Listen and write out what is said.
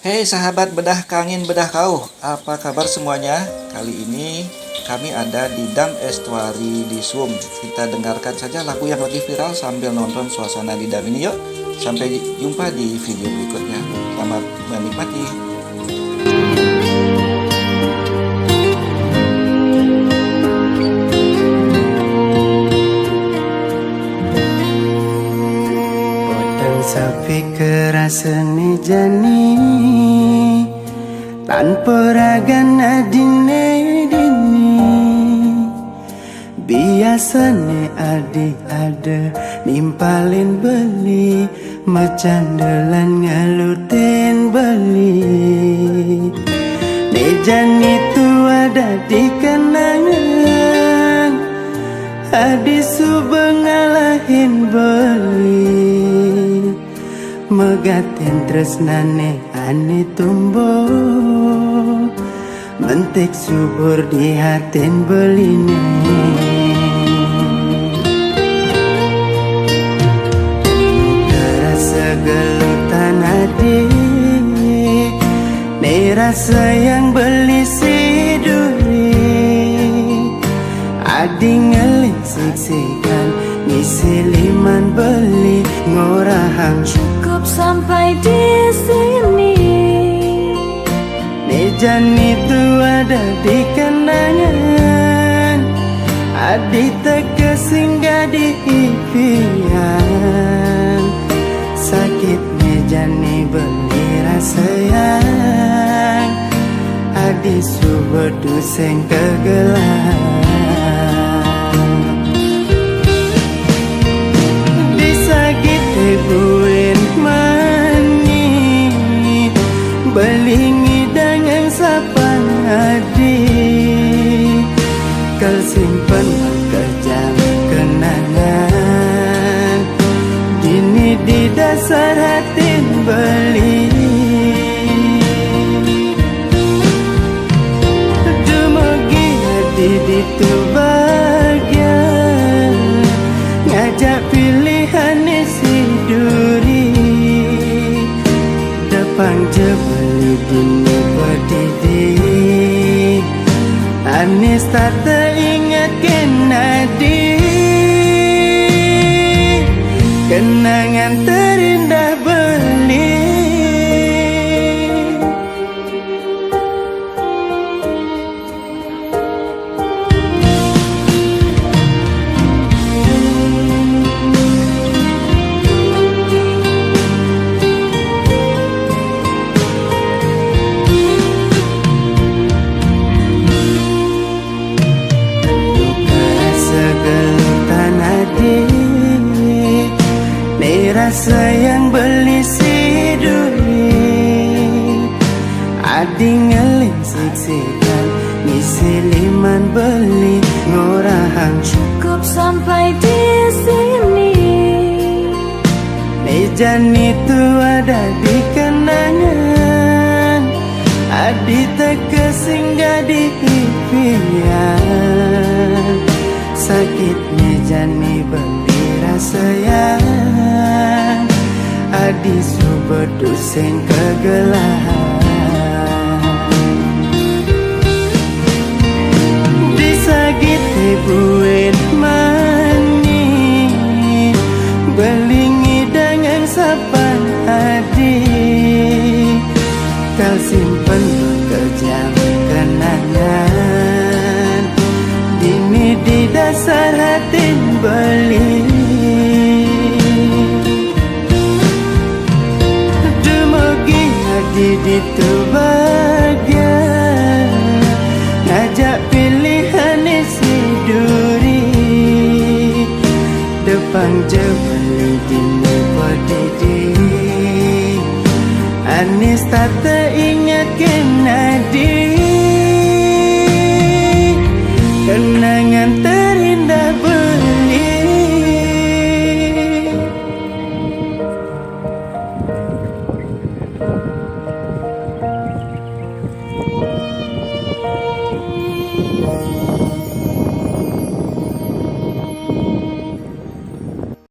Hei sahabat bedah kangin bedah kau, apa kabar semuanya? Kali ini kami ada di Dam Estuary di Suwum. Kita dengarkan saja lagu yang lagi viral sambil nonton suasana di dam ini yuk. Sampai jumpa di video berikutnya. Selamat menikmati. Sapi kerasane jani tanpa ragan adine dini biasane adi ada nimpalin beli mecandelan ngaluten beli ne jani tu ada di kenangan adi subengalahin beli megatin tresnane ane tumbuh mentik subur di hatin beline rasa gelutan hati ne rasa yang beli si duri adi ngelik siksikan ngisi liman beli ngorahang cukup sampai di sini. Nejan itu ada di kenangan, adi teka singgah di impian. Sakit nejani beli rasa yang adi subedu seng kegelan. Buin mani belingi dengan sapan adi kal simpan kejam kenangan dini di dasar hati beli dumugi hati itu bagian ngajak pilihan isi duri depan jebeli dini berdiri Anis tak teringat kenadi kenangan terindah beli rasa yang beli si duri adi ngeling siksikan ngisi liman beli ngorahang cukup sampai di sini. Nejan itu ada di kenangan adi teka singgah di impian sakit nejani beli rasa yang adi subedu sing kegelahan disagiti buin mani belingi dengan sapan adi kal simpen kejam kenangan dini di dasar hati beli di tu bagian ngajak pilihan isi duri depan jebeli dini berdiri Anis tak teringat kenadi